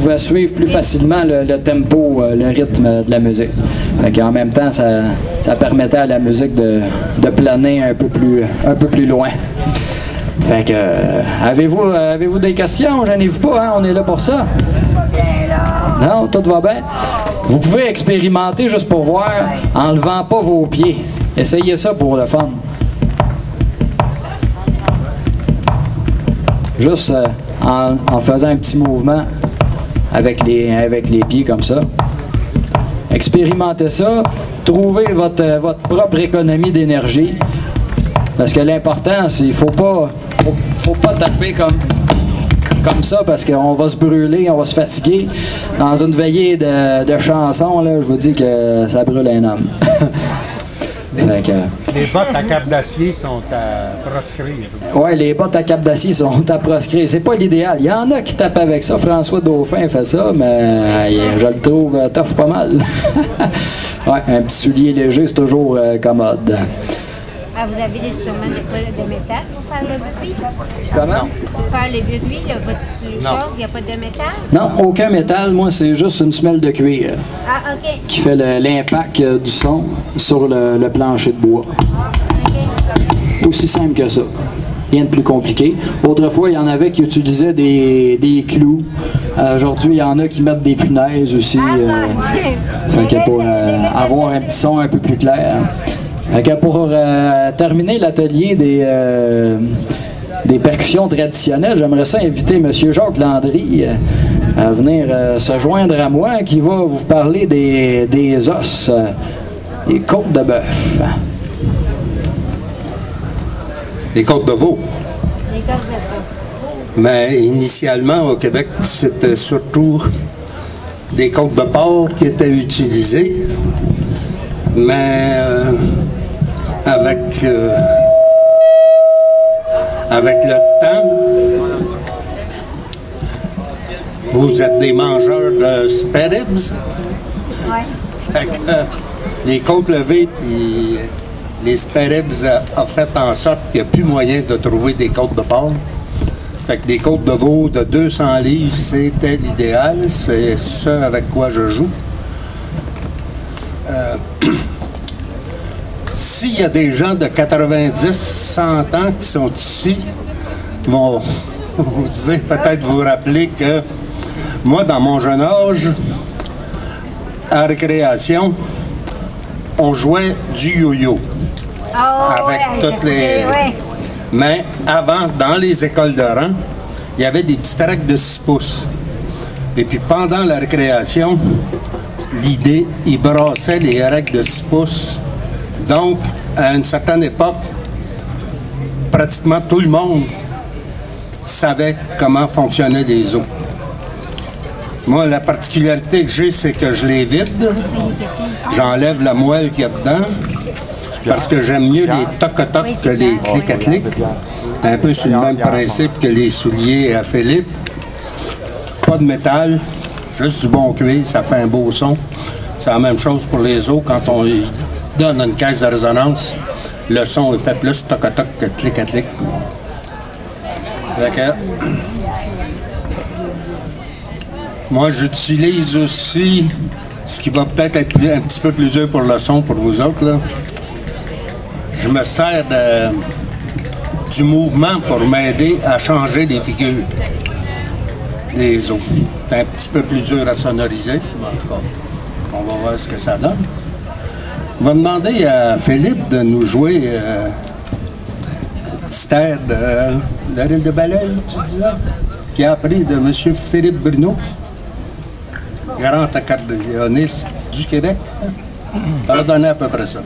pouvait suivre plus facilement le tempo, le rythme de la musique. Fait qu'en même temps, ça permettait à la musique de planer un peu plus loin. Fait que, avez-vous des questions? Gênez-vous pas, hein? On est là pour ça. Non, tout va bien. Vous pouvez expérimenter juste pour voir en levant pas vos pieds. Essayez ça pour le fun. Juste en faisant un petit mouvement avec les pieds comme ça. Expérimentez ça. Trouvez votre propre économie d'énergie. Parce que l'important, c'est qu'il faut pas taper comme ça parce qu'on va se brûler, on va se fatiguer. Dans une veillée de chansons, là, je vous dis que ça brûle un homme. Fait que, les bottes à cap d'acier sont à proscrire. oui, les bottes à cap d'acier sont à proscrire. C'est pas l'idéal. Il y en a qui tapent avec ça. François Dauphin fait ça, mais je le trouve tough pas mal. Ouais, un petit soulier léger, c'est toujours commode. Ah, vous avez sûrement de métal pour faire le bruit? Comment? Pour faire le bruit, là, votre chose, il n'y a pas de métal? Non, aucun métal. Moi, c'est juste une semelle de cuir Ah, OK. qui fait l'impact du son sur le plancher de bois. OK. Aussi simple que ça. Rien de plus compliqué. Autrefois, il y en avait qui utilisaient des clous. Aujourd'hui, il y en a qui mettent des punaises aussi. Fait que pour avoir un petit son un peu plus clair. Fait que pour terminer l'atelier des percussions traditionnelles, j'aimerais ça inviter M. Jacques Landry à venir se joindre à moi, qui va vous parler des os, des côtes de bœuf. Les côtes de veau. Les côtes de bœuf. Mais initialement, au Québec, c'était surtout des côtes de porc qui étaient utilisées. Mais avec le temps, vous êtes des mangeurs de spare ribs. Oui. Les côtes levées puis les spare ribs a fait en sorte qu'il n'y a plus moyen de trouver des côtes de porc. Fait que des côtes de veau de 200 livres, c'était l'idéal. C'est ce avec quoi je joue. S'il y a des gens de 90, 100 ans qui sont ici, vous devez peut-être vous rappeler que moi, dans mon jeune âge, à la récréation, on jouait du yo-yo. Oh, avec ouais, toutes les... ouais. Mais avant, dans les écoles de rang, il y avait des petites règles de 6 pouces. Et puis pendant la récréation, l'idée, ils brassaient les règles de 6 pouces. Donc, à une certaine époque, pratiquement tout le monde savait comment fonctionnaient les os. Moi, la particularité que j'ai, c'est que je les vide. J'enlève la moelle qu'il y a dedans. Parce que j'aime mieux les toc-toc que les clic-à-clic. Un peu sur le même principe que les souliers à Philippe. Pas de métal, juste du bon cuir, ça fait un beau son. C'est la même chose pour les os. Quand on donne une caisse de résonance, le son est fait plus toc-toc que clic-à-clic. Moi, j'utilise aussi ce qui va peut-être être un petit peu plus dur pour le son pour vous autres, là. Je me sers du mouvement pour m'aider à changer les figures des os. C'est un petit peu plus dur à sonoriser. En tout cas, on va voir ce que ça donne. On va demander à Philippe de nous jouer un petit air de l'île de Baleine, tu disais, qui a appris de M. Philippe Bruno, grand accordéoniste du Québec. Ça va donner à peu près ça.